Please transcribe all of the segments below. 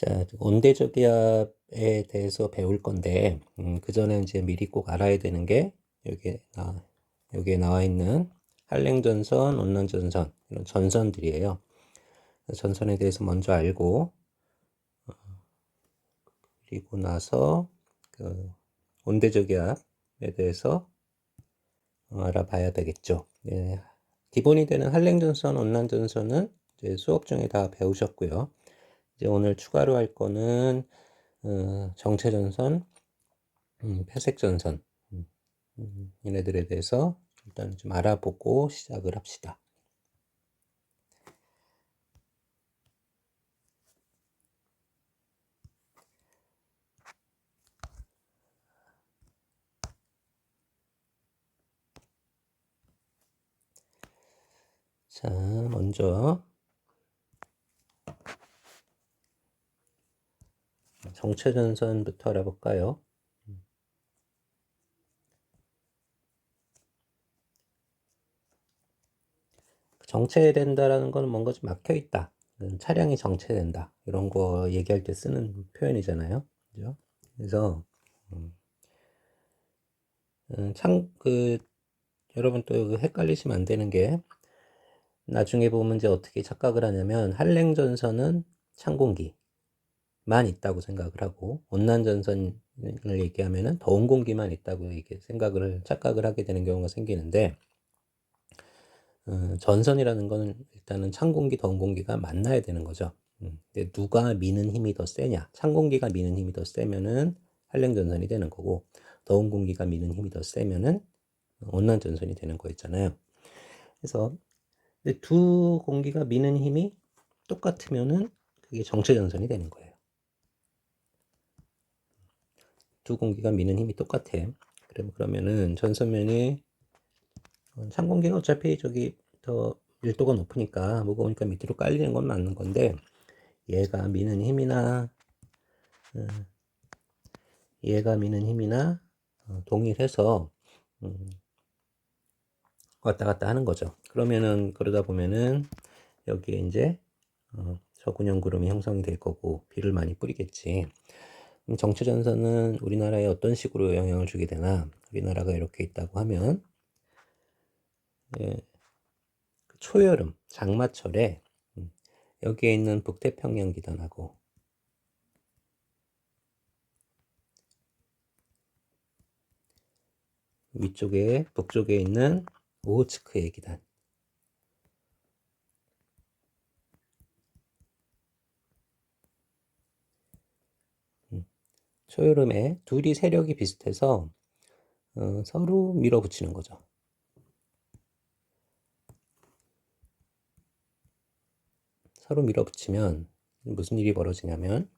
자, 온대저기압에 대해서 배울 건데, 그 전에 이제 미리 꼭 알아야 되는 게, 여기에 나와 있는 한랭전선, 온난전선, 이런 전선들이에요. 전선에 대해서 먼저 알고, 그리고 나서, 그, 온대저기압에 대해서 알아봐야 되겠죠. 예, 기본이 되는 한랭전선, 온난전선은 이제 수업 중에 다 배우셨고요. 이제 오늘 추가로 할 거는, 정체전선, 회색전선, 얘네들에 대해서 일단 좀 알아보고 시작을 합시다. 자, 먼저 정체전선부터 알아볼까요? 정체된다라는 건 뭔가 좀 막혀 있다. 차량이 정체된다. 이런 거 얘기할 때 쓰는 표현이잖아요. 그죠? 그래서 여러분 또 헷갈리시면 안 되는 게 나중에 보면 이제 어떻게 착각을 하냐면 한랭전선은 찬 공기만 있다고 생각을 하고 온난전선을 얘기하면은 더운 공기만 있다고 이렇게 착각을 하게 되는 경우가 생기는데 전선이라는 거는 일단은 찬 공기, 더운 공기가 만나야 되는 거죠. 근데 누가 미는 힘이 더 세냐? 찬 공기가 미는 힘이 더 세면은 한랭전선이 되는 거고 더운 공기가 미는 힘이 더 세면은 온난전선이 되는 거였잖아요. 그래서 두 공기가 미는 힘이 똑같으면은 그게 정체전선이 되는 거예요. 두 공기가 미는 힘이 똑같아. 그러면은 전선면이 찬 공기가 어차피 저기 더 밀도가 높으니까 무거우니까 밑으로 깔리는 건 맞는 건데 얘가 미는 힘이나 동일해서 왔다 갔다 하는 거죠. 그러다 보면은 여기에 이제 저근형 구름이 형성이 될 거고 비를 많이 뿌리겠지. 정체전선은 우리나라에 어떤 식으로 영향을 주게 되나? 우리나라가 이렇게 있다고 하면 초여름, 장마철에 여기에 있는 북태평양 기단하고 북쪽에 있는 오호츠크의 기단. 초여름에 둘이 세력이 비슷해서 서로 밀어붙이는 거죠. 서로 밀어붙이면 무슨 일이 벌어지냐면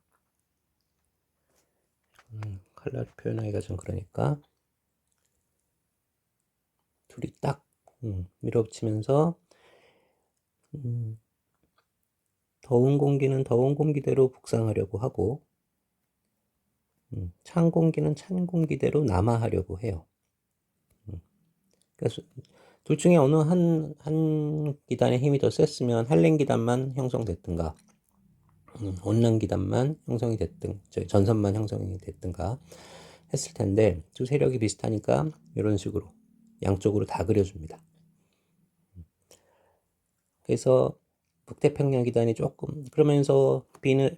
칼라를 표현하기가 좀 그러니까 둘이 딱 밀어붙이면서 더운 공기는 더운 공기대로 북상하려고 하고 찬 공기는 찬 공기대로 남하하려고 해요. 그래서 둘 중에 어느 한 기단의 힘이 더 셌으면 한랭 기단만 형성됐든가 온난 기단만 형성이 됐든 전선만 형성이 됐든가 했을 텐데 두 세력이 비슷하니까 이런 식으로 양쪽으로 다 그려줍니다. 그래서 북태평양 기단이 조금 그러면서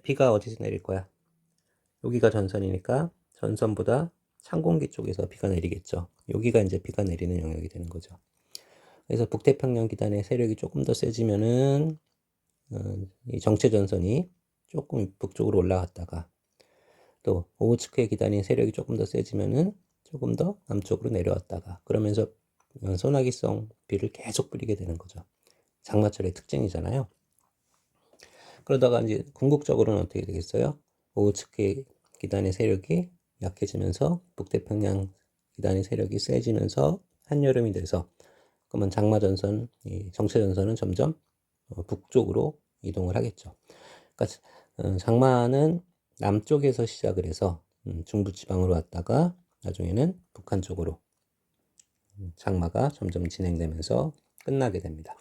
비가 어디서 내릴 거야? 여기가 전선이니까 전선보다 찬 공기 쪽에서 비가 내리겠죠. 여기가 이제 비가 내리는 영역이 되는 거죠. 그래서 북태평양 기단의 세력이 조금 더 세지면은 이 정체 전선이 조금 북쪽으로 올라갔다가 또 오호츠크의 기단의 세력이 조금 더 세지면은 조금 더 남쪽으로 내려왔다가 그러면서 소나기성 비를 계속 뿌리게 되는 거죠. 장마철의 특징이잖아요. 그러다가 이제 궁극적으로는 어떻게 되겠어요? 오호츠크 기단의 세력이 약해지면서 북태평양 기단의 세력이 세지면서 한여름이 돼서 그러면 장마전선, 정체전선은 점점 북쪽으로 이동을 하겠죠. 그러니까 장마는 남쪽에서 시작을 해서 중부지방으로 왔다가 나중에는 북한 쪽으로 장마가 점점 진행되면서 끝나게 됩니다.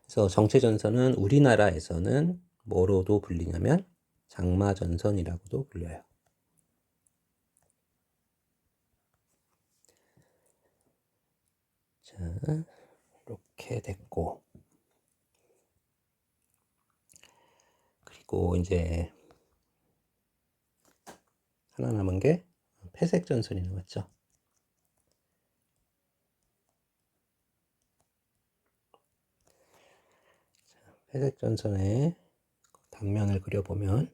그래서 정체전선은 우리나라에서는 뭐로도 불리냐면 장마전선이라고도 불려요. 자, 이렇게 됐고, 그리고 이제 하나 남은 게 폐색전선이 남았죠. 폐색전선의 단면을 그려보면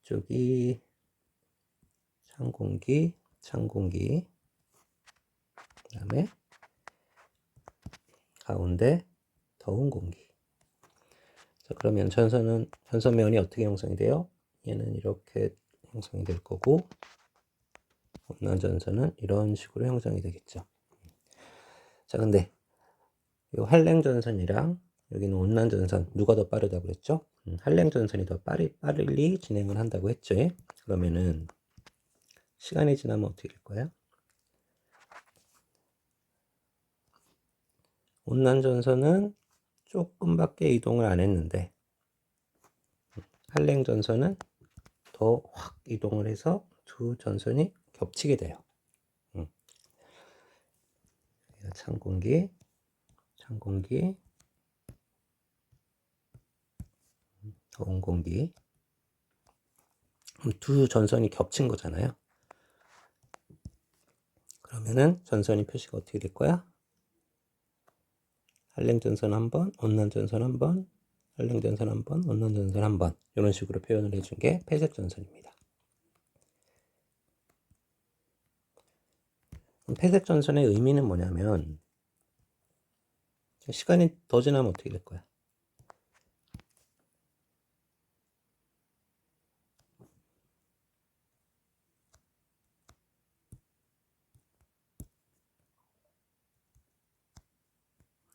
이쪽이 찬 공기, 그 다음에 가운데 더운 공기. 자, 그러면 전선면이 어떻게 형성이 돼요? 얘는 이렇게 형성이 될 거고, 온난 전선은 이런 식으로 형성이 되겠죠. 자, 근데 이 한랭 전선이랑 여기는 온난 전선 누가 더 빠르다고 그랬죠? 한랭 전선이 더 빠르게 진행을 한다고 했죠. 그러면은 시간이 지나면 어떻게 될 거야? 온난 전선은 조금밖에 이동을 안 했는데 한랭 전선은 더 확 이동을 해서 두 전선이 겹치게 돼요. 찬 공기, 더운 공기. 두 전선이 겹친 거잖아요. 그러면은 전선이 표시가 어떻게 될 거야? 한랭 전선 한 번, 온난 전선 한 번, 한랭 전선 한 번, 온난 전선 한 번. 이런 식으로 표현을 해준 게 폐색 전선입니다. 폐색 전선의 의미는 뭐냐면 시간이 더 지나면 어떻게 될 거야?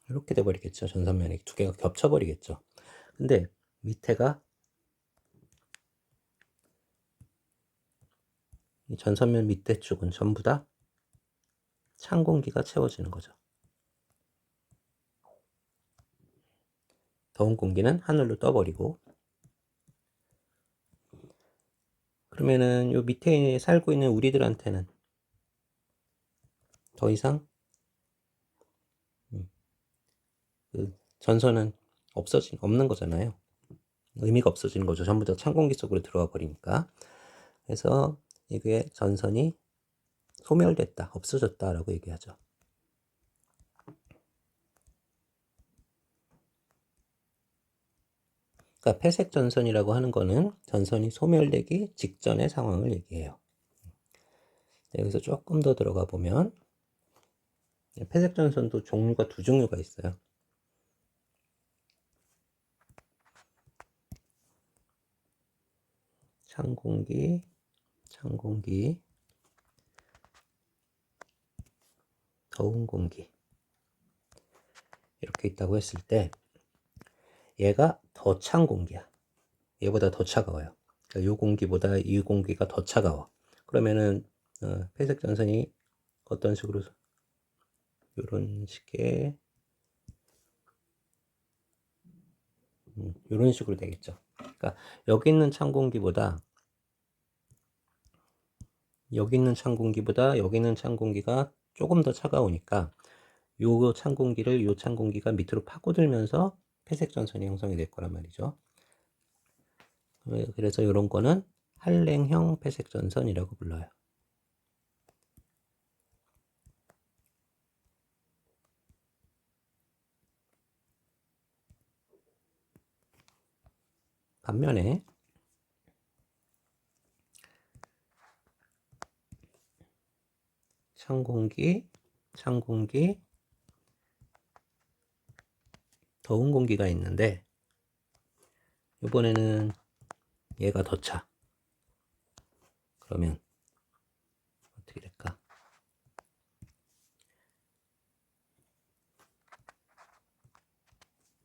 이렇게 돼버리겠죠. 전선면이 두 개가 겹쳐버리겠죠. 근데 밑에가 이 전선면 밑에 쪽은 전부 다 찬 공기가 채워지는 거죠. 더운 공기는 하늘로 떠버리고, 그러면은 요 밑에 살고 있는 우리들한테는 더 이상 그 전선은 없는 거잖아요. 의미가 없어지는 거죠. 전부 다 찬 공기 속으로 들어와 버리니까. 그래서 이게 전선이 소멸됐다, 없어졌다라고 얘기하죠. 그러니까 폐색 전선이라고 하는 거는 전선이 소멸되기 직전의 상황을 얘기해요. 여기서 조금 더 들어가 보면 폐색 전선도 종류가 두 종류가 있어요. 찬 공기, 더운 공기 이렇게 있다고 했을 때 얘가 더 찬 공기야. 얘보다 더 차가워요. 그러니까 이 공기보다 이 공기가 더 차가워. 그러면은 폐색 전선이 어떤 식으로 이런 식의 이런 식으로 되겠죠. 그러니까 여기 있는 찬 공기보다 여기 있는 찬 공기가 조금 더 차가우니까 요 찬 공기가 밑으로 파고들면서 폐색 전선이 형성이 될 거란 말이죠. 그래서 이런 거는 한랭형 폐색 전선이라고 불러요. 반면에 찬 공기, 더운 공기가 있는데 이번에는 얘가 더 차. 그러면 어떻게 될까?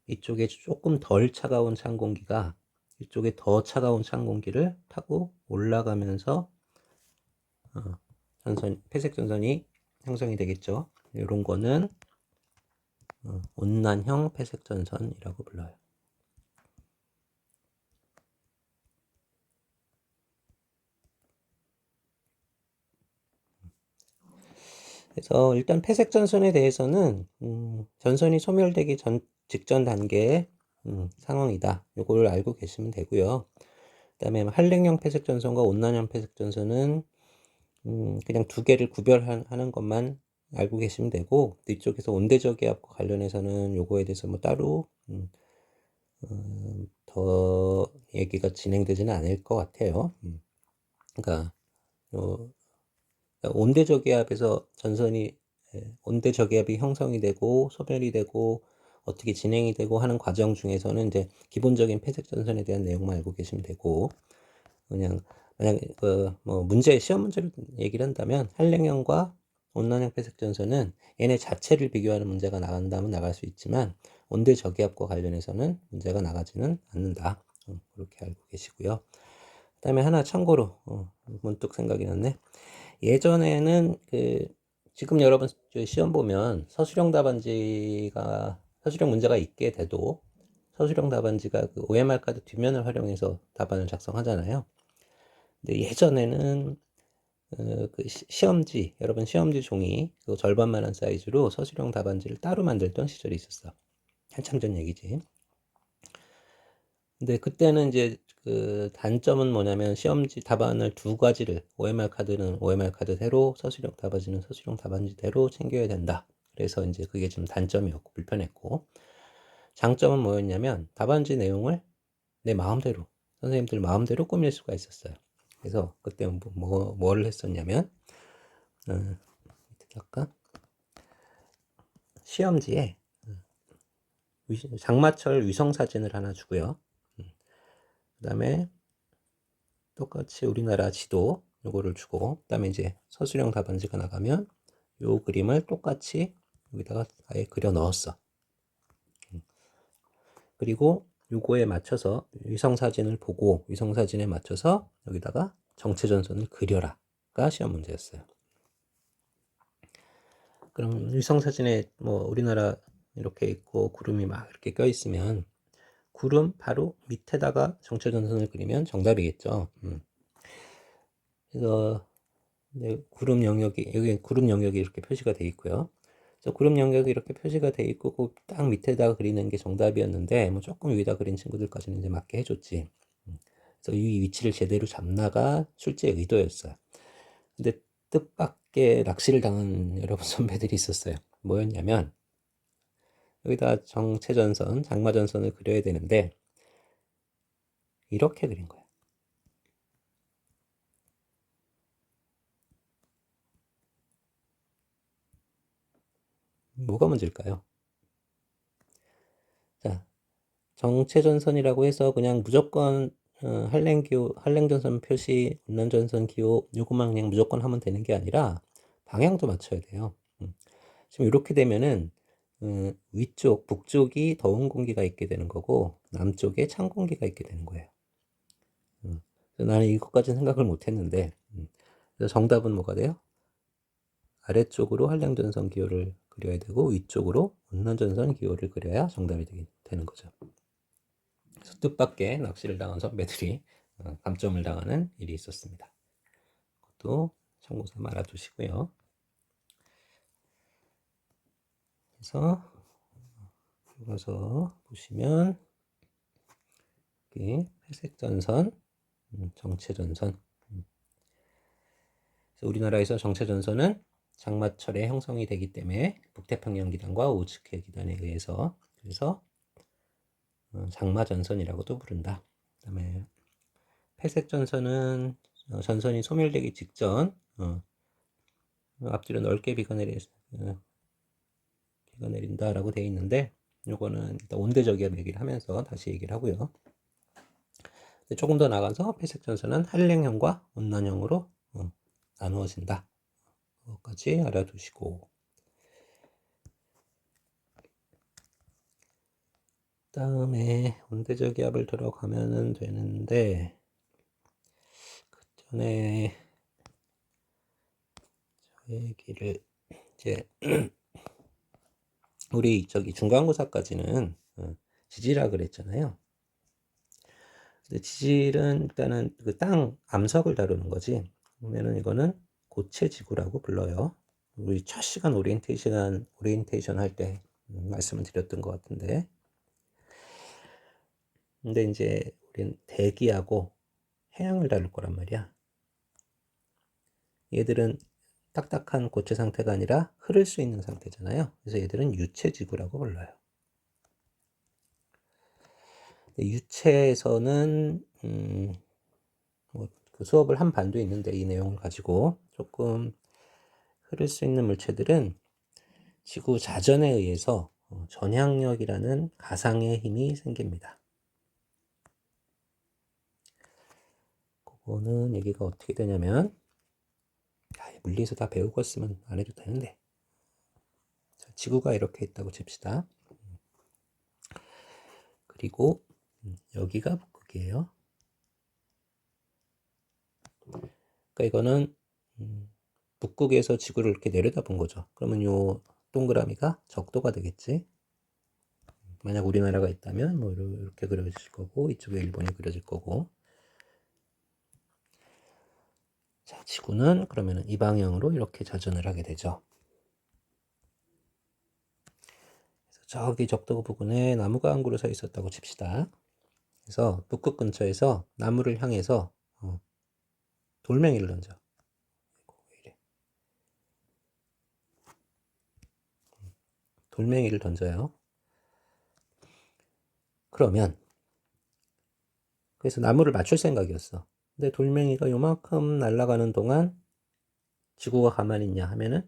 이쪽에 조금 덜 차가운 찬 공기가 이쪽에 더 차가운 찬 공기를 타고 올라가면서 폐색 전선이 형성이 되겠죠. 이런 거는 온난형 폐색전선이라고 불러요. 그래서 일단 폐색전선에 대해서는 전선이 소멸되기 직전 단계의 상황이다. 요거를 알고 계시면 되고요. 그 다음에 한랭형 폐색전선과 온난형 폐색전선은 그냥 두 개를 구별하는 것만 알고 계시면 되고, 이쪽에서 온대저기압과 관련해서는 요거에 대해서 뭐 따로 더 얘기가 진행되지는 않을 것 같아요. 그러니까 온대저기압에서 전선이 온대저기압이 형성이 되고 소멸이 되고 어떻게 진행이 되고 하는 과정 중에서는 이제 기본적인 폐색 전선에 대한 내용만 알고 계시면 되고, 그냥 만약 뭐 시험 문제를 얘기를 한다면 한랭형과 온난형 폐색 전선은 얘네 자체를 비교하는 문제가 나간다면 나갈 수 있지만 온대저기압과 관련해서는 문제가 나가지는 않는다. 그렇게 알고 계시고요. 그다음에 하나 참고로 문득 생각이 났네. 예전에는 지금 여러분 시험 보면 서술형 문제가 있게 돼도 서술형 답안지가 그 OMR 카드 뒷면을 활용해서 답안을 작성하잖아요. 근데 예전에는 여러분 시험지 종이 그 절반만한 사이즈로 서술형 답안지를 따로 만들던 시절이 있었어. 한참 전 얘기지. 근데 그때는 이제 그 단점은 뭐냐면 시험지 답안을 두 가지를 OMR 카드는 OMR 카드대로 서술형 답안지는 서술형 답안지대로 챙겨야 된다. 그래서 이제 그게 좀 단점이었고 불편했고, 장점은 뭐였냐면 답안지 내용을 내 마음대로 선생님들 마음대로 꾸밀 수가 있었어요. 그래서 그때 뭐를 했었냐면 어떻게 할까? 시험지에 장마철 위성 사진을 하나 주고요. 그 다음에 똑같이 우리나라 지도 요거를 주고, 그 다음에 이제 서술형 답안지가 나가면 요 그림을 똑같이 여기다가 아예 그려 넣었어. 그리고 요거에 맞춰서 위성 사진을 보고 위성 사진에 맞춰서 여기다가 정체 전선을 그려라가 시험 문제였어요. 그럼 위성 사진에 뭐 우리나라 이렇게 있고 구름이 막 이렇게 껴 있으면 구름 바로 밑에다가 정체 전선을 그리면 정답이겠죠. 그래서 구름 영역이 여기 구름 영역이 이렇게 표시가 돼 있고요. 그래서 구름 영역이 이렇게 표시가 돼 있고 그 딱 밑에다가 그리는 게 정답이었는데 뭐 조금 위에다 그린 친구들까지는 이제 맞게 해줬지. 그래서 이 위치를 제대로 잡나가 출제 의도였어요. 근데 뜻밖의 낚시를 당한 여러분 선배들이 있었어요. 뭐였냐면 여기다 정체전선, 장마전선을 그려야 되는데 이렇게 그린 거야. 뭐가 문제일까요? 자, 정체전선이라고 해서 그냥 무조건 한랭전선 표시, 온난전선 기호 요것만 그냥 무조건 하면 되는 게 아니라 방향도 맞춰야 돼요. 지금 이렇게 되면은 위쪽, 북쪽이 더운 공기가 있게 되는 거고 남쪽에 찬 공기가 있게 되는 거예요. 나는 이것까지는 생각을 못 했는데 그래서 정답은 뭐가 돼요? 아래쪽으로 한량전선 기호를 그려야 되고 위쪽으로 온난전선 기호를 그려야 정답이 되는 거죠. 그래서 뜻밖의 낚시를 당한 선배들이 감점을 당하는 일이 있었습니다. 그것도 참고 삼아 알아두시고요. 그래서 이어서 보시면 여기 회색전선, 정체전선. 우리나라에서 정체전선은 장마철에 형성이 되기 때문에 북태평양 기단과 오츠케 기단에 의해서 그래서 장마전선이라고도 부른다. 그 다음에 회색전선은 전선이 소멸되기 직전 앞뒤로 넓게 비가 내린다라고 되어 있는데 요거는 일단 온대저기압 얘기를 하면서 다시 얘기를 하고요. 조금 더 나가서 회색전선은 한랭형과 온난형으로 나누어진다. 그것까지 알아두시고, 그 다음에 온대저기압을 들어가면 되는데 그 전에 저 얘기를 이제 우리 저기 중간고사까지는 지지라 그랬잖아요. 근데 지질은 일단은 그 땅 암석을 다루는 거지. 그러면은 이거는 고체지구라고 불러요. 우리 첫 시간 오리엔테이션 할 때 말씀을 드렸던 것 같은데. 근데 이제 우리는 대기하고 해양을 다룰 거란 말이야. 얘들은 딱딱한 고체 상태가 아니라 흐를 수 있는 상태잖아요. 그래서 얘들은 유체지구라고 불러요. 유체에서는 그 수업을 한 반도 있는데 이 내용을 가지고 조금 흐를 수 있는 물체들은 지구 자전에 의해서 전향력이라는 가상의 힘이 생깁니다. 그거는 얘기가 어떻게 되냐면 물리에서 다 배우고 있으면 안 해도 되는데 지구가 이렇게 있다고 칩시다. 그리고 여기가 북극이에요. 그러니까 이거는 북극에서 지구를 이렇게 내려다본 거죠. 그러면 요 동그라미가 적도가 되겠지. 만약 우리나라가 있다면 뭐 이렇게 그려질 거고 이쪽에 일본이 그려질 거고. 자, 지구는 그러면 이 방향으로 이렇게 자전을 하게 되죠. 그래서 저기 적도 부근에 나무가 한 그루 서 있었다고 칩시다. 그래서 북극 근처에서 나무를 향해서 돌멩이를 던져. 돌멩이를 던져요. 그러면 그래서 나무를 맞출 생각이었어. 근데 돌멩이가 요만큼 날아가는 동안 지구가 가만히 있냐 하면은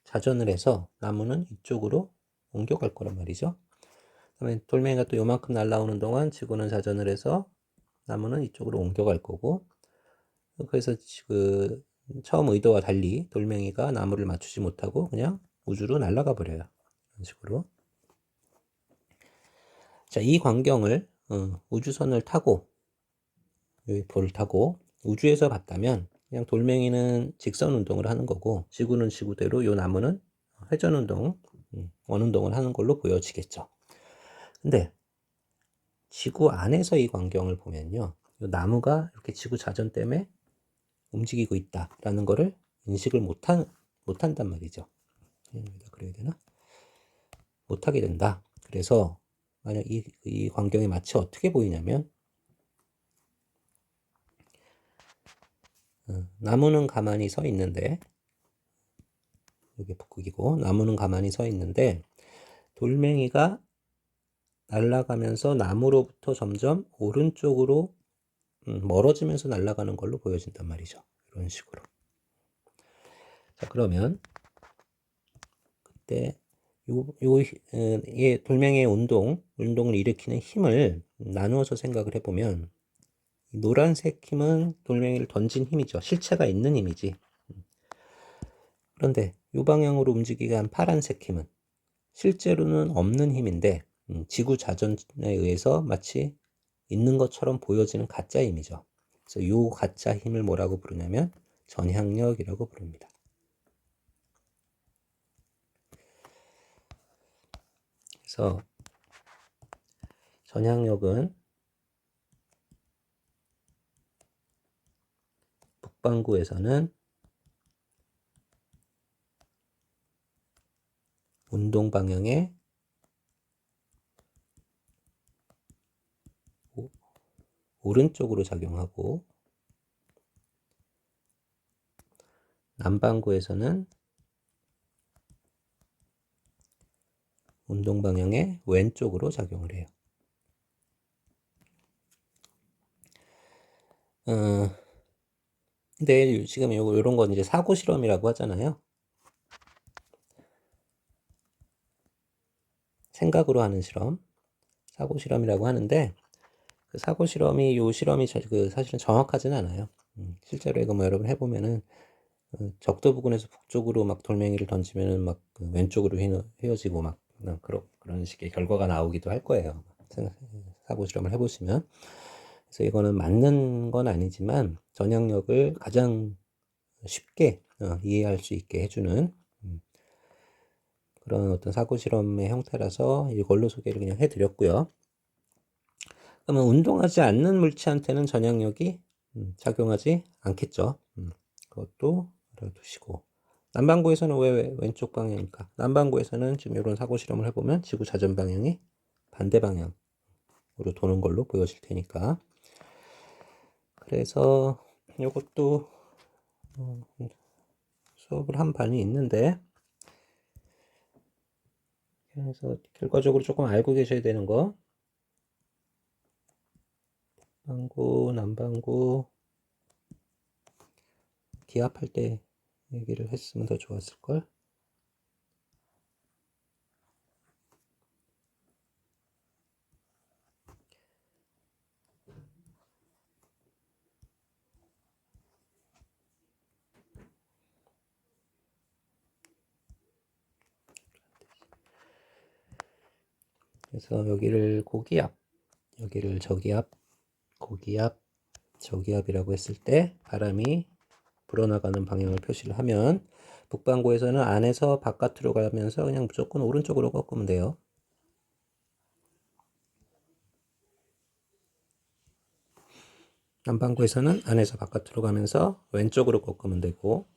자전을 해서 나무는 이쪽으로 옮겨갈 거란 말이죠. 그다음에 돌멩이가 또 요만큼 날아오는 동안 지구는 자전을 해서 나무는 이쪽으로 옮겨갈 거고. 그래서 그 처음 의도와 달리 돌멩이가 나무를 맞추지 못하고 그냥 우주로 날아가 버려요. 이런 식으로. 자, 이 광경을 우주선을 타고 여기 볼을 타고 우주에서 봤다면 그냥 돌멩이는 직선 운동을 하는 거고 지구는 지구대로 요 나무는 회전 운동, 원 운동을 하는 걸로 보여지겠죠. 근데 지구 안에서 이 광경을 보면요, 요 나무가 이렇게 지구 자전 때문에 움직이고 있다라는 거를 인식을 못한단 말이죠. 여기다 그려야 되나? 못하게 된다. 그래서 만약 이 광경이 마치 어떻게 보이냐면 나무는 가만히 서 있는데 여기 북극이고 나무는 가만히 서 있는데 돌멩이가 날아가면서 나무로부터 점점 오른쪽으로 멀어지면서 날아가는 걸로 보여진단 말이죠. 이런 식으로. 자, 그러면 그때 돌멩이의 운동을 일으키는 힘을 나누어서 생각을 해보면 노란색 힘은 돌멩이를 던진 힘이죠. 실체가 있는 힘이지. 그런데 이 방향으로 움직이게 한 파란색 힘은 실제로는 없는 힘인데 지구 자전에 의해서 마치 있는 것처럼 보여지는 가짜 힘이죠. 그래서 이 가짜 힘을 뭐라고 부르냐면 전향력이라고 부릅니다. 그래서 전향력은 북반구에서는 운동 방향의 오른쪽으로 작용하고 남반구에서는 운동 방향의 왼쪽으로 작용을 해요. 근데 지금 이런 건 이제 사고 실험이라고 하잖아요. 생각으로 하는 실험, 사고 실험이라고 하는데 그 사고 실험이 사실은 정확하진 않아요. 실제로 이거 뭐 여러분 해보면은 적도 부근에서 북쪽으로 막 돌멩이를 던지면은 막그 왼쪽으로 휘어지고 막 그런 식의 결과가 나오기도 할 거예요. 사고 실험을 해보시면. 그래서 이거는 맞는 건 아니지만 전향력을 가장 쉽게 이해할 수 있게 해주는 그런 어떤 사고 실험의 형태라서 이걸로 소개를 그냥 해드렸고요. 그러면 운동하지 않는 물체한테는 전향력이 작용하지 않겠죠. 그것도 알아두시고. 남반구에서는 왜 왼쪽 방향입니까? 남반구에서는 지금 이런 사고 실험을 해보면 지구 자전 방향이 반대 방향으로 도는 걸로 보여질 테니까. 그래서 이것도 수업을 한 반이 있는데, 그래서 결과적으로 조금 알고 계셔야 되는 거. 남반구, 남반구 기압할 때 얘기를 했으면 더 좋았을걸. 그래서 여기를 고기압, 여기를 저기압, 고기압, 저기압이라고 했을 때 바람이 불어나가는 방향을 표시를 하면 북반구에서는 안에서 바깥으로 가면서 그냥 무조건 오른쪽으로 꺾으면 돼요. 남반구에서는 안에서 바깥으로 가면서 왼쪽으로 꺾으면 되고,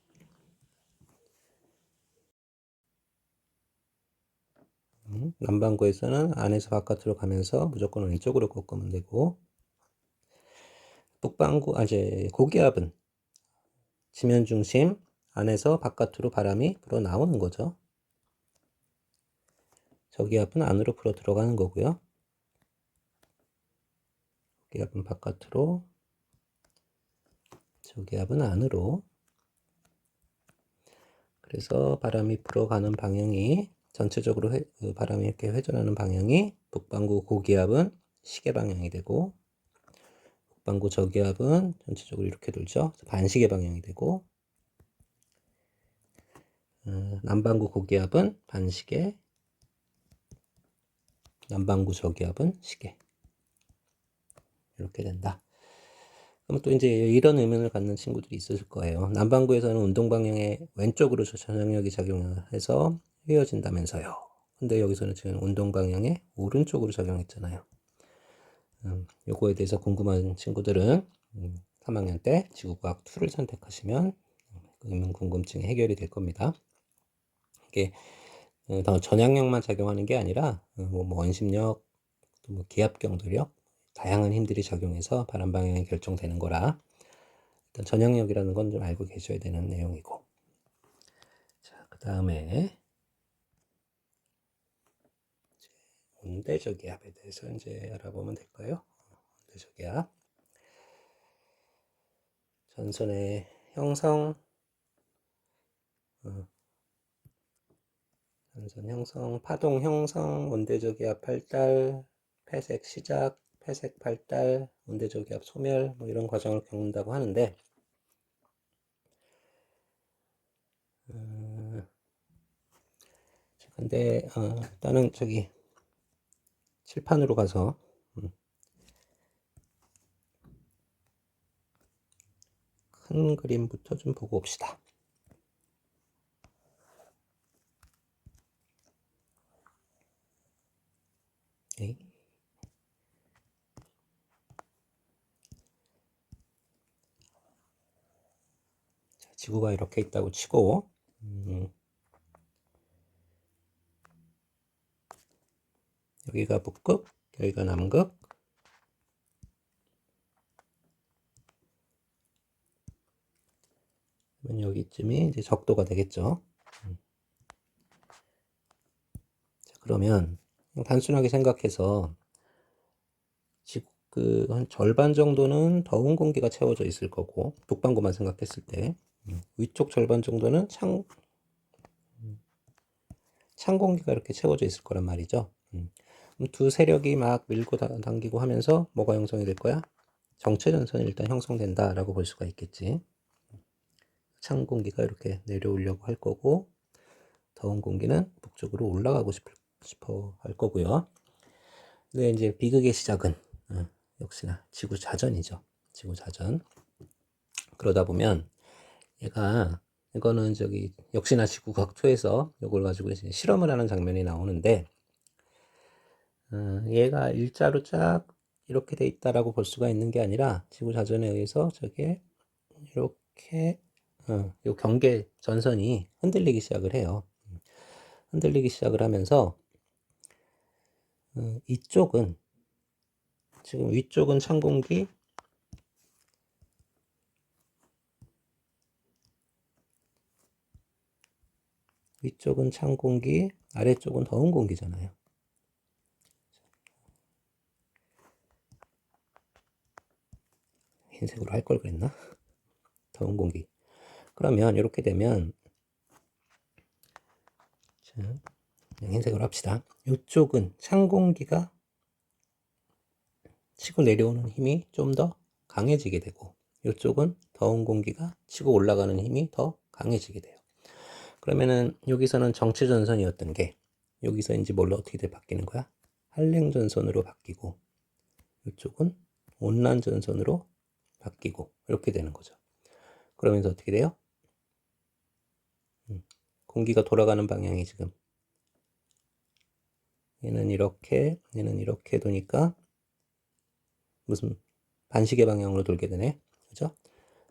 남반구에서는 안에서 바깥으로 가면서 무조건 왼쪽으로 꺾으면 되고, 북반구, 이제 고기압은 지면 중심 안에서 바깥으로 바람이 불어 나오는 거죠. 저기압은 안으로 불어 들어가는 거고요. 고기압은 바깥으로, 저기압은 안으로. 그래서 바람이 불어가는 방향이 전체적으로 바람이 이렇게 회전하는 방향이 북반구 고기압은 시계 방향이 되고, 북반구 저기압은 전체적으로 이렇게 돌죠. 반시계 방향이 되고, 남반구 고기압은 반시계, 남반구 저기압은 시계. 이렇게 된다. 그럼 또 이제 이런 의문을 갖는 친구들이 있을 거예요. 남반구에서는 운동 방향의 왼쪽으로 전향력이 작용해서 휘어진다면서요. 근데 여기서는 지금 운동 방향의 오른쪽으로 작용했잖아요. 요거에 대해서 궁금한 친구들은 3학년 때 지구과학 2를 선택하시면 의문 궁금증이 해결이 될 겁니다. 이게 더 전향력만 작용하는 게 아니라 뭐 원심력, 또 뭐 기압 경도력, 다양한 힘들이 작용해서 바람 방향이 결정되는 거라 일단 전향력이라는 건 좀 알고 계셔야 되는 내용이고. 자, 그 다음에 온대적 기압에 대해서 이제 알아보면 될까요? 온대적 기압. 전선의 형성, 전선 형성, 파동 형성, 온대적 기압 발달, 폐색 시작, 폐색 발달, 온대적 기압 소멸, 뭐 이런 과정을 겪는다고 하는데, 근데 일단은 저기 칠판으로 가서 큰 그림부터 좀 보고 옵시다. 네. 자, 지구가 이렇게 있다고 치고 여기가 북극, 여기가 남극. 여기쯤이 이제 적도가 되겠죠. 자, 그러면 단순하게 생각해서 지구 한 절반 정도는 더운 공기가 채워져 있을 거고, 북반구만 생각했을 때 위쪽 절반 정도는 찬 공기가 이렇게 채워져 있을 거란 말이죠. 두 세력이 막 밀고 당기고 하면서 뭐가 형성이 될 거야? 정체 전선이 일단 형성된다라고 볼 수가 있겠지. 찬 공기가 이렇게 내려오려고 할 거고, 더운 공기는 북쪽으로 올라가고 싶어 할 거고요. 근데 이제 비극의 시작은 역시나 지구 자전이죠. 지구 자전. 그러다 보면 얘가 이거는 저기 역시나 지구과학2에서 이걸 가지고 이제 실험을 하는 장면이 나오는데 얘가 일자로 쫙 이렇게 돼 있다라고 볼 수가 있는 게 아니라 지구 자전에 의해서 저게 이렇게 요 경계 전선이 흔들리기 시작을 해요. 흔들리기 시작을 하면서 이쪽은 지금 위쪽은 찬 공기, 위쪽은 찬 공기, 아래쪽은 더운 공기잖아요. 흰색으로 할 걸 그랬나? 더운 공기. 그러면 이렇게 되면 자, 그냥 흰색으로 합시다. 이쪽은 찬 공기가 치고 내려오는 힘이 좀 더 강해지게 되고 이쪽은 더운 공기가 치고 올라가는 힘이 더 강해지게 돼요. 그러면은 여기서는 정체 전선이었던 게 여기서 이제 뭘로 어떻게 바뀌는 거야? 한랭 전선으로 바뀌고 이쪽은 온난 전선으로 바뀌고 이렇게 되는 거죠. 그러면서 어떻게 돼요? 공기가 돌아가는 방향이 지금 얘는 이렇게 도니까 무슨 반시계 방향으로 돌게 되네. 그죠?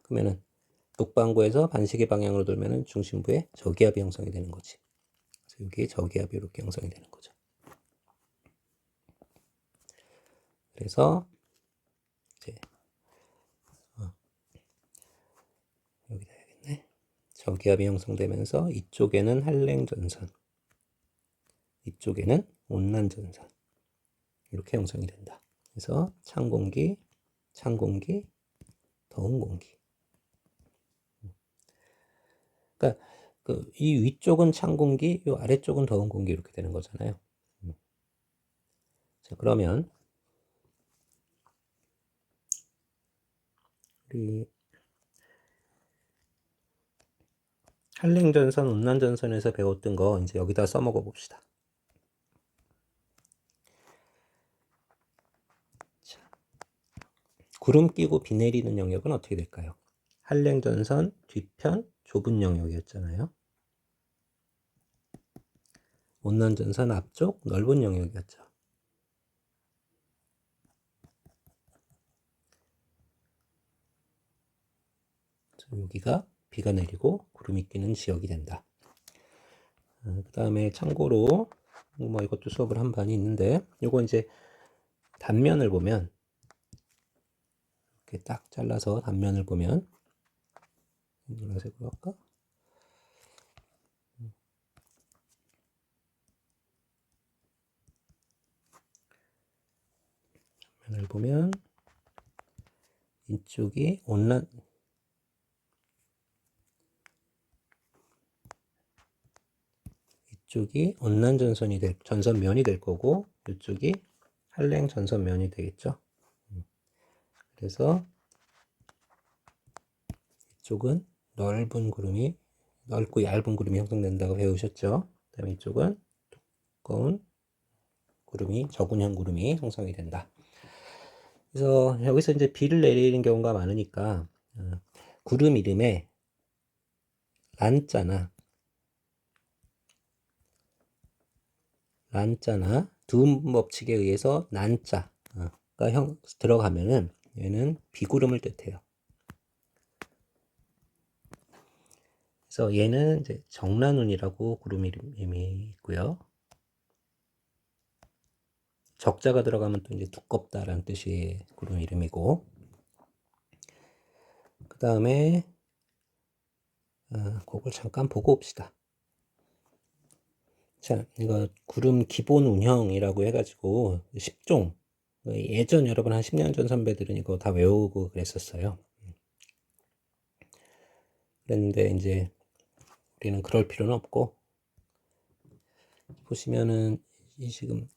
그러면은 북반구에서 반시계 방향으로 돌면은 중심부에 저기압이 형성이 되는 거지. 그래서 여기에 저기압이 이렇게 형성이 되는 거죠. 그래서 이제 여기다 해야겠네. 저기압이 형성되면서 이쪽에는 한랭 전선, 이쪽에는 온난 전선 이렇게 형성이 된다. 그래서 찬 공기, 더운 공기. 그러니까 이 위쪽은 찬 공기, 이 아래쪽은 더운 공기 이렇게 되는 거잖아요. 자, 그러면 우리 한랭 전선, 온난 전선에서 배웠던 거 이제 여기다 써먹어 봅시다. 자, 구름 끼고 비 내리는 영역은 어떻게 될까요? 한랭 전선 뒤편 좁은 영역이었잖아요. 온난 전선 앞쪽 넓은 영역이었죠. 여기가 비가 내리고 구름이 끼는 지역이 된다. 그 다음에 참고로 뭐 이것도 수업을 한 반이 있는데 요거 이제 단면을 보면 이렇게 딱 잘라서 단면을 보면 노란색으로 할까? 단면을 보면 이쪽이 온난 이쪽이 온난 전선이 될 전선면이 될 거고 이쪽이 한랭 전선면이 되겠죠. 그래서 이쪽은 넓고 얇은 구름이 형성된다고 배우셨죠. 그다음에 이쪽은 두꺼운 구름이 저군형 구름이 형성이 된다. 그래서 여기서 이제 비를 내리는 경우가 많으니까 구름 이름에 란자나 두음 법칙에 의해서 난자가 들어가면은 얘는 비구름을 뜻해요. 그래서 얘는 이제 정란운이라고 구름 이름이 있고요. 적자가 들어가면 또 이제 두껍다라는 뜻의 구름 이름이고, 그 다음에 그걸 잠깐 보고 옵시다. 자, 이거 구름 기본 운형이라고 해가지고 10종 예전 여러분 한 10년 전 선배들은 이거 다 외우고 그랬었어요. 그랬는데 이제 우리는 그럴 필요는 없고 보시면은 이 지금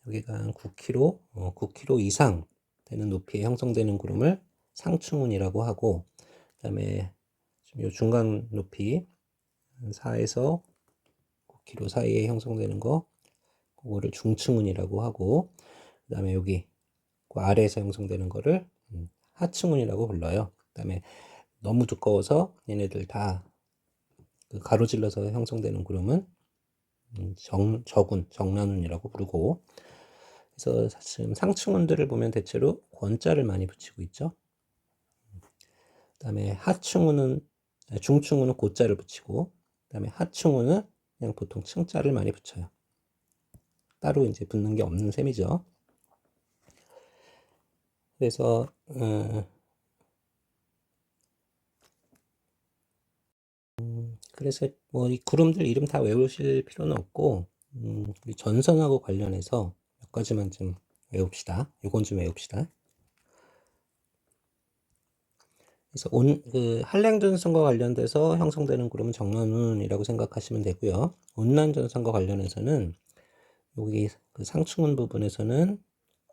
여기가 한 9km, 9km 이상 되는 높이에 형성되는 구름을 상층운이라고 하고, 그 다음에 지금 요 중간 높이 4에서 9km 사이에 형성되는 거, 그거를 중층운이라고 하고, 그 다음에 여기 그 아래에서 형성되는 거를 하층운이라고 불러요. 그 다음에 너무 두꺼워서 얘네들 다 가로질러서 형성되는 구름은 정난운이라고 부르고, 그래서 지금 상층운들을 보면 대체로 권자를 많이 붙이고 있죠. 그 다음에 중층운은 고자를 붙이고, 그 다음에 하층운은 그냥 보통 층자를 많이 붙여요. 따로 이제 붙는 게 없는 셈이죠. 그래서 뭐 이 구름들 이름 다 외우실 필요는 없고, 우리 전선하고 관련해서 몇 가지만 좀 외웁시다. 이건 좀 외웁시다. 그래서 한랭전선과 관련돼서 형성되는 구름은 정난운이라고 생각하시면 되고요. 운난전선과 관련해서는 여기 그 상층운 부분에서는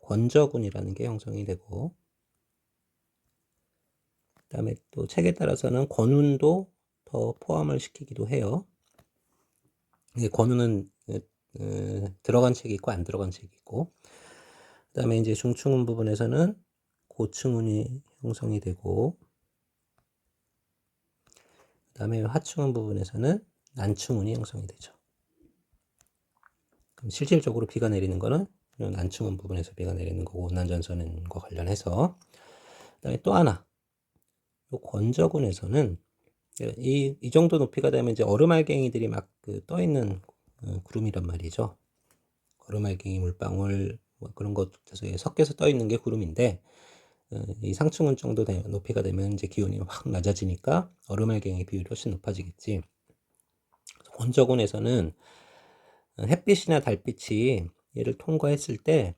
권저군이라는 게 형성이 되고, 그 다음에 또 책에 따라서는 권운도 더 포함을 시키기도 해요. 권운은 들어간 책이 있고 안 들어간 책이 있고, 그 다음에 이제 중층운 부분에서는 고층운이 형성이 되고, 그 다음에 하층운 부분에서는 난층운이 형성이 되죠. 그럼 실질적으로 비가 내리는 거는 난층운 부분에서 비가 내리는 거고, 운난전선과 관련해서. 그 다음에 또 하나, 요 권저군에서는 이 정도 높이가 되면 이제 얼음알갱이들이 막 떠 있는 구름이란 말이죠. 얼음알갱이 물방울 뭐 그런 것에서 섞여서 떠 있는 게 구름인데, 이 상층운 정도 높이가 되면 이제 기온이 확 낮아지니까 얼음알갱이 비율이 훨씬 높아지겠지. 권저군에서는 햇빛이나 달빛이 얘를 통과했을 때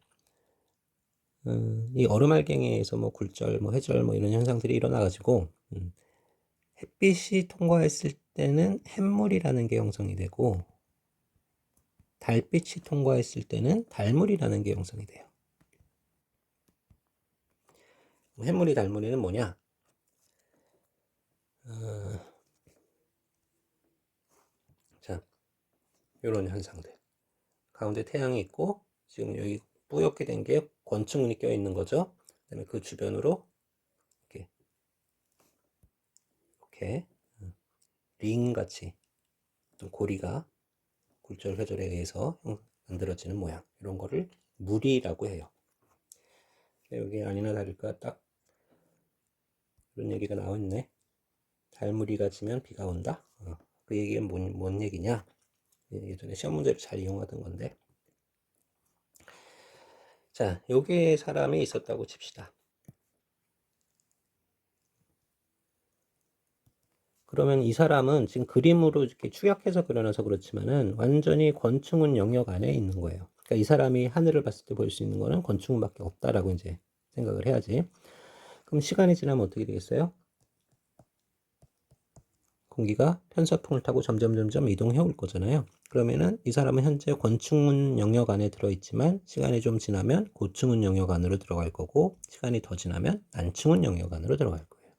이 얼음알갱이에서 뭐 굴절, 뭐 해절, 뭐 이런 현상들이 일어나가지고 햇빛이 통과했을 때는 햇물이라는 게 형성이 되고, 달빛이 통과했을 때는 달물이라는 게 형성이 돼요. 햇물이 달물이는 뭐냐? 자, 이런 현상들. 가운데 태양이 있고 지금 여기 뿌옇게 된 게 권층운이 껴 있는 거죠. 그다음에 그 주변으로 이렇게 링같이 좀 고리가 굴절 회절에 의해서 만들어지는 모양, 이런 거를 물이라고 해요. 여기 아니나 다를까 딱 그런 얘기가 나와 있네. 달무리가 지면 비가 온다. 그 얘기는 뭔 얘기냐? 예전에 시험 문제를 잘 이용하던 건데. 자, 여기에 사람이 있었다고 칩시다. 그러면 이 사람은 지금 그림으로 이렇게 축약해서 그려놔서 그렇지만은 완전히 권충운 영역 안에 있는 거예요. 그러니까 이 사람이 하늘을 봤을 때 볼 수 있는 거는 권충운밖에 없다라고 이제 생각을 해야지. 그럼 시간이 지나면 어떻게 되겠어요? 공기가 편서풍을 타고 점점 이동해 올 거잖아요. 그러면은 이 사람은 현재 권충운 영역 안에 들어있지만 시간이 좀 지나면 고충운 영역 안으로 들어갈 거고, 시간이 더 지나면 난충운 영역 안으로 들어갈 거예요.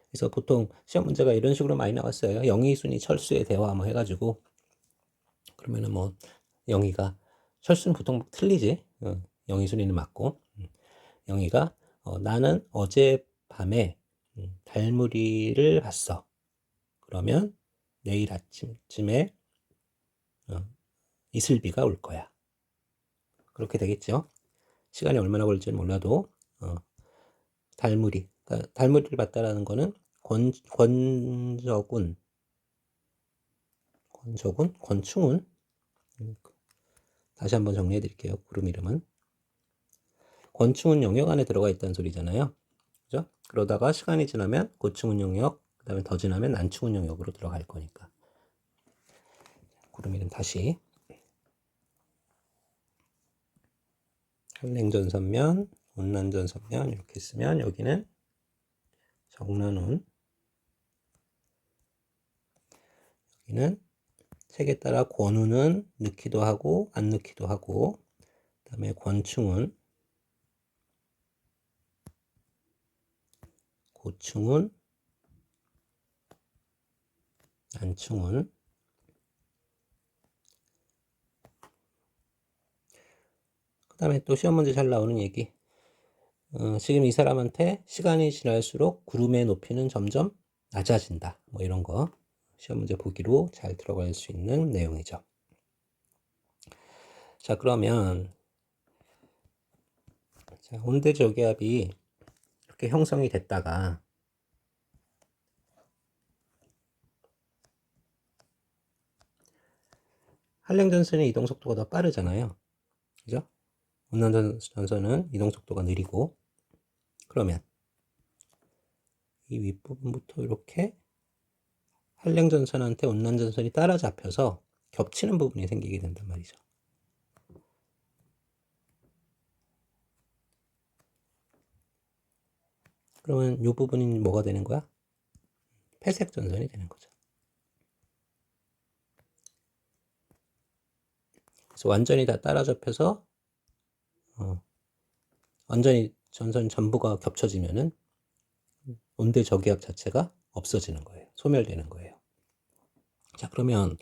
그래서 보통 시험 문제가 이런 식으로 많이 나왔어요. 영희순이 철수의 대화 뭐 해가지고, 그러면은 뭐 영희가, 철수는 보통 틀리지. 영희순이는 맞고, 영희가 나는 어젯밤에 달무리를 봤어. 그러면 내일 아침쯤에 이슬비가 올 거야. 그렇게 되겠죠. 시간이 얼마나 걸릴지는 몰라도 달무리, 그러니까 달무리를 봤다라는 거는 권적운, 권충운. 다시 한번 정리해 드릴게요. 구름 이름은 권충운 영역 안에 들어가 있다는 소리잖아요. 그죠? 그러다가 시간이 지나면 고충운 영역, 그 다음에 더 지나면 난충운 영역으로 들어갈 거니까. 구름 이름 다시. 한랭전선면, 운난전선면 이렇게 쓰면 여기는 정난운, 여기는 책에 따라 권운은 넣기도 하고 안 넣기도 하고, 그 다음에 권충운, 고충운, 난충운. 그 다음에 또 시험 문제 잘 나오는 얘기, 지금 이 사람한테 시간이 지날수록 구름의 높이는 점점 낮아진다. 뭐 이런 거 시험 문제 보기로 잘 들어갈 수 있는 내용이죠. 자, 그러면 자, 온대 저기압이 이렇게 형성이 됐다가 한랭전선의 이동 속도가 더 빠르잖아요. 그죠? 온난전선은 이동 속도가 느리고, 그러면 이 윗부분부터 이렇게 한랭전선한테 온난전선이 따라잡혀서 겹치는 부분이 생기게 된단 말이죠. 그러면 이 부분이 뭐가 되는 거야? 회색전선이 되는 거죠. 그래서 완전히 다 따라잡혀서 완전히 전선 전부가 겹쳐지면은 온대 저기압 자체가 없어지는 거예요. 소멸되는 거예요. 자, 그러면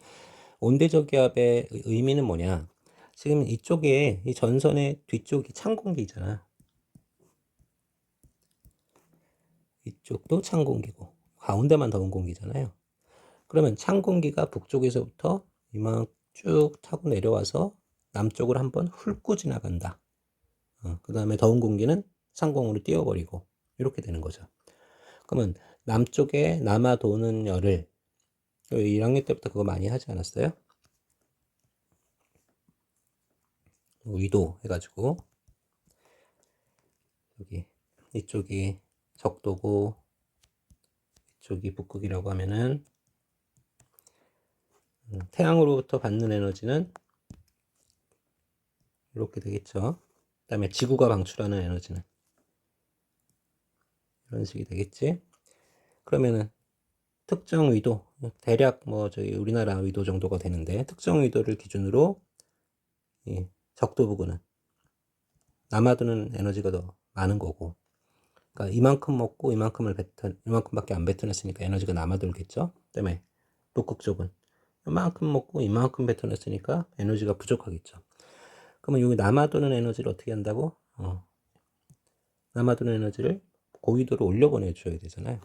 온대 저기압의 의미는 뭐냐? 지금 이쪽에 이 전선의 뒤쪽이 찬 공기잖아. 이쪽도 찬 공기고 가운데만 더운 공기잖아요. 그러면 찬 공기가 북쪽에서부터 이만 쭉 타고 내려와서 남쪽을 한번 훑고 지나간다. 그 다음에 더운 공기는 상공으로 띄워버리고 이렇게 되는 거죠. 그러면 남쪽에 남아 도는 열을 1학년 때부터 그거 많이 하지 않았어요? 위도 해가지고 여기 이쪽이 적도고 이쪽이 북극이라고 하면은 태양으로부터 받는 에너지는 이렇게 되겠죠. 그 다음에 지구가 방출하는 에너지는 이런 식이 되겠지. 그러면은 특정 위도, 대략 뭐 저희 우리나라 위도 정도가 되는데 특정 위도를 기준으로 이 적도 부근은 남아도는 에너지가 더 많은 거고, 그러니까 이만큼 먹고 이만큼밖에 안 뱉어냈으니까 에너지가 남아돌겠죠. 때문에 북극 쪽은 이만큼 먹고 이만큼 뱉어냈으니까 에너지가 부족하겠죠. 그러면 여기 남아도는 에너지를 어떻게 한다고? 남아도는 에너지를 고위도로 올려보내줘야 되잖아요.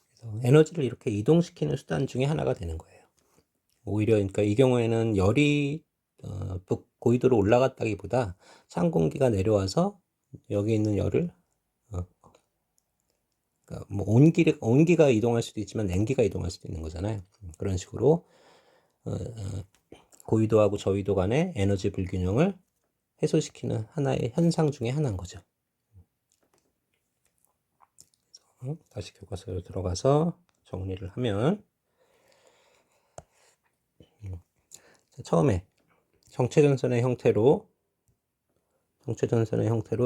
그래서 에너지를 이렇게 이동시키는 수단 중에 하나가 되는 거예요. 오히려 그러니까 이 경우에는 열이 고위도로 올라갔다기보다 찬 공기가 내려와서 여기 있는 열을 그러니까 뭐 온기가 이동할 수도 있지만 냉기가 이동할 수도 있는 거잖아요. 그런 식으로 고위도하고 저위도 간의 에너지 불균형을 해소시키는 하나의 현상 중에 하나인 거죠. 그래서 다시 교과서로 들어가서 정리를 하면 처음에 정체전선의 형태로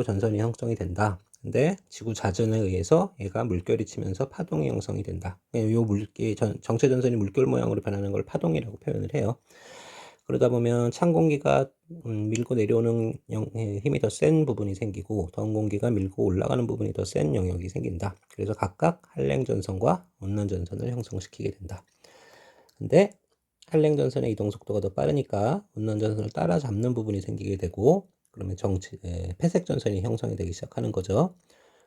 전선이 형성이 된다. 근데 지구 자전에 의해서 얘가 물결이 치면서 파동이 형성이 된다. 정체전선이 물결 모양으로 변하는 걸 파동이라고 표현을 해요. 그러다 보면 찬 공기가 밀고 내려오는 힘이 더 센 부분이 생기고 더운 공기가 밀고 올라가는 부분이 더 센 영역이 생긴다. 그래서 각각 한랭전선과 온난전선을 형성시키게 된다. 근데 한랭전선의 이동 속도가 더 빠르니까 온난전선을 따라잡는 부분이 생기게 되고, 그러면 폐색전선이 형성이 되기 시작하는 거죠.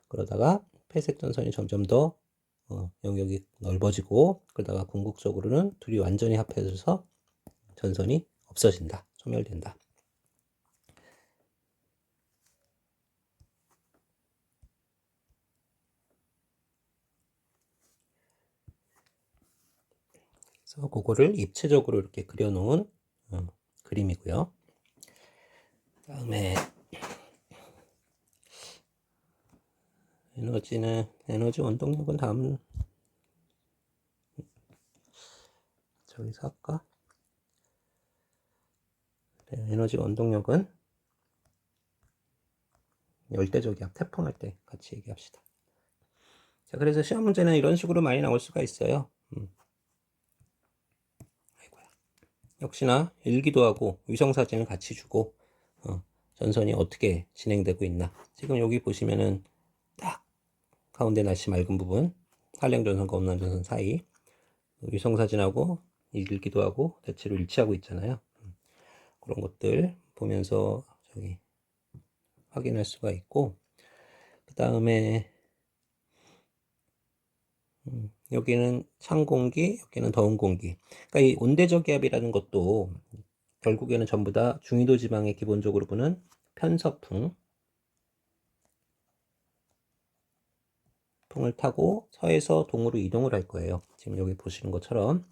그러다가 폐색전선이 점점 더 영역이 넓어지고, 그러다가 궁극적으로는 둘이 완전히 합해져서 전선이 없어진다. 소멸된다. 그래서 그거를 입체적으로 이렇게 그려놓은 그림이고요. 다음에 에너지 원동력은 다음 저기서 할까? 에너지 원동력은 열대저기압 태풍할 때 같이 얘기합시다. 자, 그래서 시험 문제는 이런 식으로 많이 나올 수가 있어요. 아이고야. 역시나 일기도 하고 위성사진을 같이 주고 전선이 어떻게 진행되고 있나. 지금 여기 보시면은 딱 가운데 날씨 맑은 부분, 한랭전선과 온난전선 사이 위성사진하고 일기도 하고 대체로 일치하고 있잖아요. 그런 것들 보면서 저기 확인할 수가 있고, 그 다음에 여기는 찬 공기, 여기는 더운 공기. 그러니까 이 온대저기압이라는 것도 결국에는 전부 다 중위도 지방에 기본적으로 부는 편서풍, 풍을 타고 서에서 동으로 이동을 할 거예요. 지금 여기 보시는 것처럼.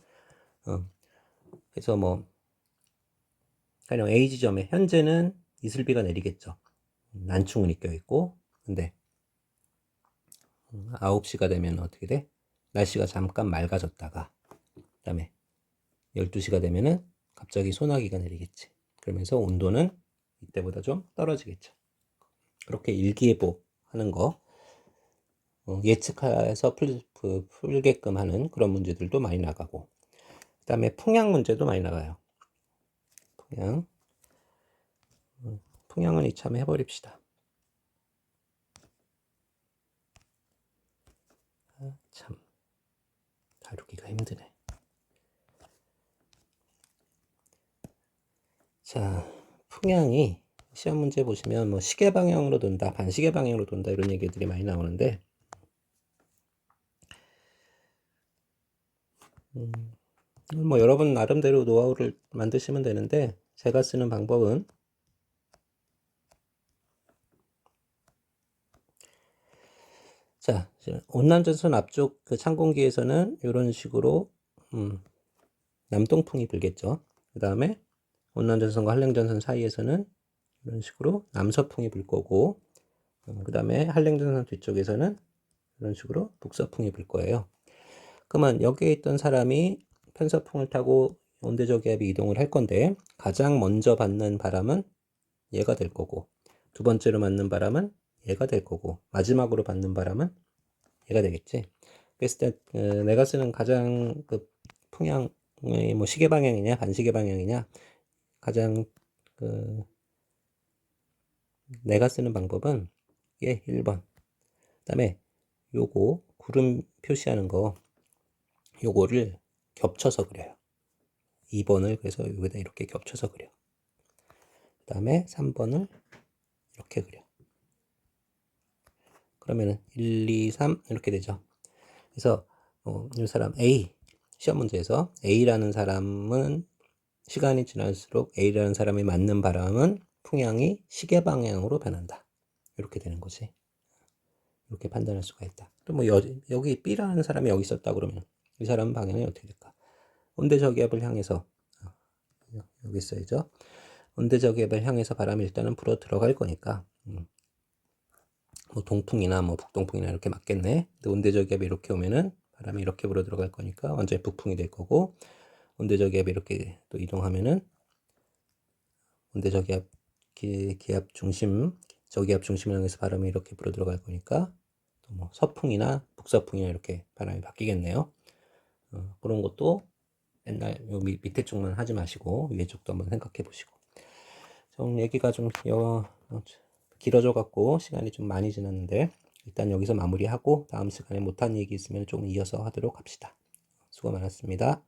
그래서 뭐 가령 A 지점에 현재는 이슬비가 내리겠죠. 난충은이 껴있고. 근데 9시가 되면 어떻게 돼? 날씨가 잠깐 맑아졌다가 그 다음에 12시가 되면은 갑자기 소나기가 내리겠지. 그러면서 온도는 이때보다 좀 떨어지겠죠. 그렇게 일기예보 하는 거 예측해서 풀게끔 하는 그런 문제들도 많이 나가고, 그 다음에 풍향 문제도 많이 나가요. 풍향은 이참에 해버립시다. 참 다루기가 힘드네. 자, 풍향이 시험 문제 보시면 뭐 시계 방향으로 돈다, 반시계 방향으로 돈다 이런 얘기들이 많이 나오는데 뭐 여러분 나름대로 노하우를 만드시면 되는데 제가 쓰는 방법은 자, 온난전선 앞쪽 그 찬공기에서는 이런 식으로 남동풍이 불겠죠. 그 다음에 온난전선과 한랭전선 사이에서는 이런 식으로 남서풍이 불 거고, 그 다음에 한랭전선 뒤쪽에서는 이런 식으로 북서풍이 불 거예요. 그러면 여기에 있던 사람이 편서풍을 타고 온대저기압이 이동을 할 건데 가장 먼저 받는 바람은 얘가 될 거고, 두 번째로 맞는 바람은 얘가 될 거고, 마지막으로 받는 바람은 얘가 되겠지. 그랬을 때 내가 쓰는 가장 그 풍향의 뭐 시계 방향이냐 반시계 방향이냐 가장 그 내가 쓰는 방법은 예 1번. 그다음에 요거 구름 표시하는 거 요거를 겹쳐서 그려요. 2번을 그래서 여기다 이렇게 겹쳐서 그려. 그다음에 3번을 이렇게 그려. 그러면은 1, 2, 3 이렇게 되죠. 그래서 이 사람 A 시험 문제에서 A라는 사람은 시간이 지날수록 A라는 사람이 맞는 바람은 풍향이 시계 방향으로 변한다. 이렇게 되는 거지. 이렇게 판단할 수가 있다. 그럼 뭐 여기 B라는 사람이 여기 있었다 그러면 이 사람 방향이 어떻게 될까? 온대저기압을 향해서 여기 있어야죠. 온대저기압을 향해서 바람이 일단은 불어 들어갈 거니까 뭐 동풍이나 뭐 북동풍이나 이렇게 맞겠네. 근데 온대저기압이 이렇게 오면은 바람이 이렇게 불어 들어갈 거니까 완전히 북풍이 될 거고, 온대저기압이 이렇게 또 이동하면은 온대저기압 기압 중심, 저기압 중심을 향해서 바람이 이렇게 불어 들어갈 거니까 또 뭐 서풍이나 북서풍이나 이렇게 바람이 바뀌겠네요. 그런 것도 맨날 요 밑에 쪽만 하지 마시고 위에 쪽도 한번 생각해 보시고. 좀 얘기가 좀 길어져 갖고 시간이 좀 많이 지났는데 일단 여기서 마무리하고 다음 시간에 못한 얘기 있으면 좀 이어서 하도록 합시다. 수고 많았습니다.